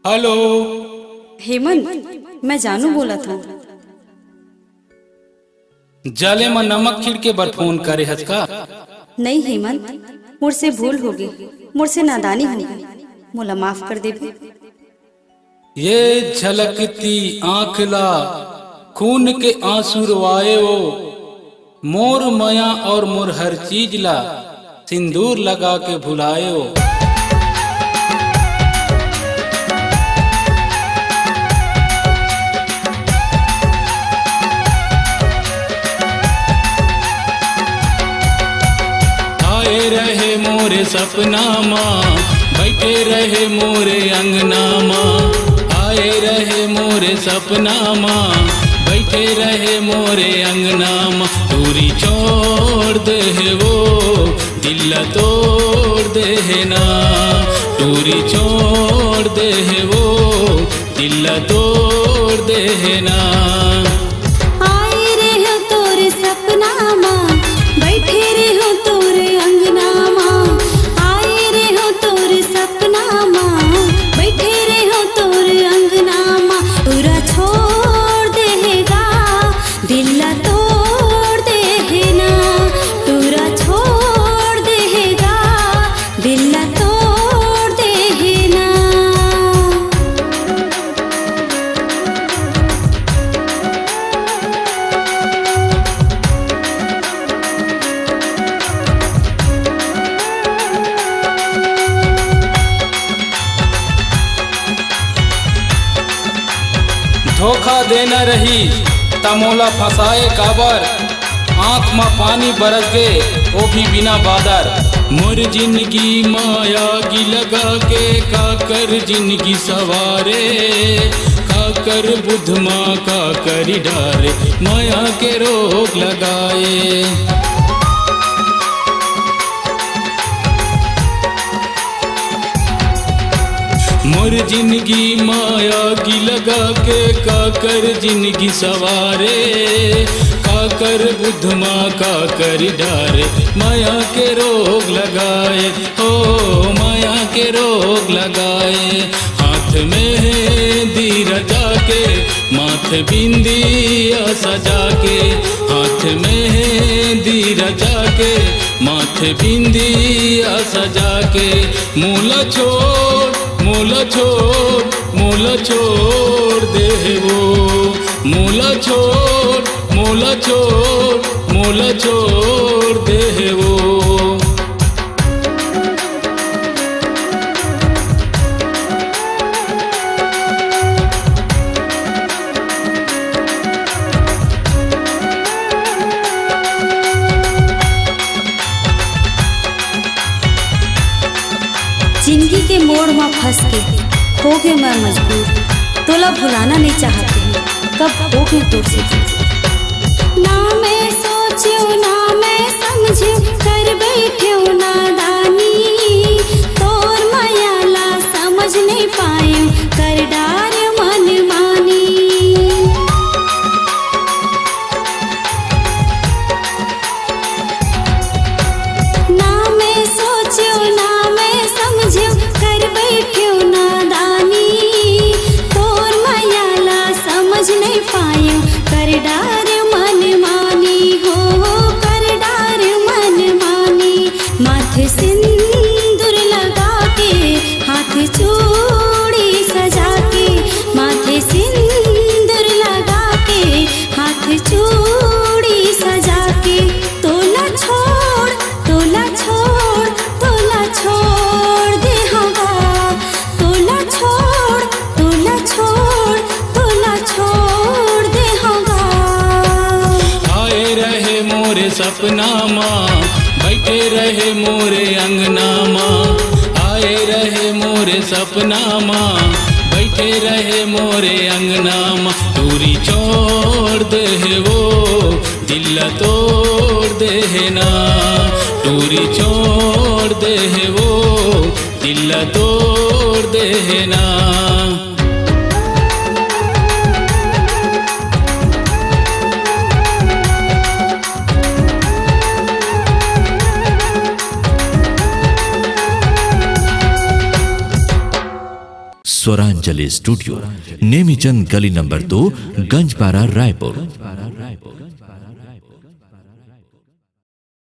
Hello. हेमंत, मैं जानू बोला था। जाले में नमक छिड़ के बर फोन करे हस का? नहीं हेमंत, मुझसे भूल हो गई, मुझसे नादानी हो गई, मोला माफ कर दे। ये झलकती आंखला खून के आंसू रोआए वो, मोर मया और मोर हर चीज ला सिंदूर लगा के भुलाए वो। आए रहे मोरे सपना माँ, बैठे रहे मोरे अंगना माँ। आए रहे मोरे सपना माँ, बैठे रहे मोरे अंगना माँ। दूरी छोड़ दे है वो, दिल तोड़ दे है ना। दूरी छोड़ दे है वो, दिल तोड़ दे है ना। आए रहे तोरे सपना माँ, बैठे रहो तोरे अंगना माँ। आए रहो तोरे सपना माँ, बैठे रहो तोरे अंगना माँ। पूरा छोड़ देगा, दिल तोड़ देना। पूरा छोड़ देगा, दिल तोड़ देना। धोखा देना रही तमोला फसाए काबर, आँख में पानी बरस गए वो भी बिना बादर। मोर जिंदगी माया की लगा के काकर जिंदगी सवारे, काकर बुध माँ का करी डारे, माया के रोग लगाए। मोर जिंदगी माया की लगा के काकर जिंदगी सवारे, काकर बुद्ध माँ का कर डारे, माया के रोग लगाए। हो माया के रोग लगाए। हाथ में दीरा जाके, माथ बिंदिया सजा के। हाथ में दीरा जाके, माथ बिंदिया सजा के। मूला छोड़ मूला छोड़, मूला छोड़ दे वो। मूला छोड़, मूला छोड़, मूला छोड़ दे वो। जिंदगी के मोड़ में फंस के हो गए मैं मजबूर, तोला भुलाना नहीं चाहती, कब हो गई तुझसे दूर। ना मैं सोचूं ना मैं समझूं, कर बैठूं नादानी। तोर माया ला समझ नहीं पायूं, कर डार मन मानी। ना मैं सोचूं ना मैं समझूं, कर बैठूं नादानी। तोर माया ला समझ नहीं पायूं, कर डार मन मानी। हो कर डार मन मानी। माथे सिंदूर लगा के, हाथ चूड़ी सजा के। माथे सिंदूर लगा के, हाथ चूड़ी सजा के। तोला छोड़, तोला छोड़, तोला छोड़ दे हवा। तोला छोड़, तोला छोड़, तोला छोड़ दे हवा। आए रहे मोरे सपना माँ, बैठे रहे मोरे अंगना माँ। आए रहे मोरे सपना माँ, बैठे रहे मोरे अंगना माँ। दूरी छोड़ दे है वो, दिल तोड़ दे है ना। दूरी छोड़ दे है वो, दिल तोड़ दे है ना। स्वरांजलि स्टूडियो, नेमीचंद गली नंबर 2, गंजपारा, रायपुर।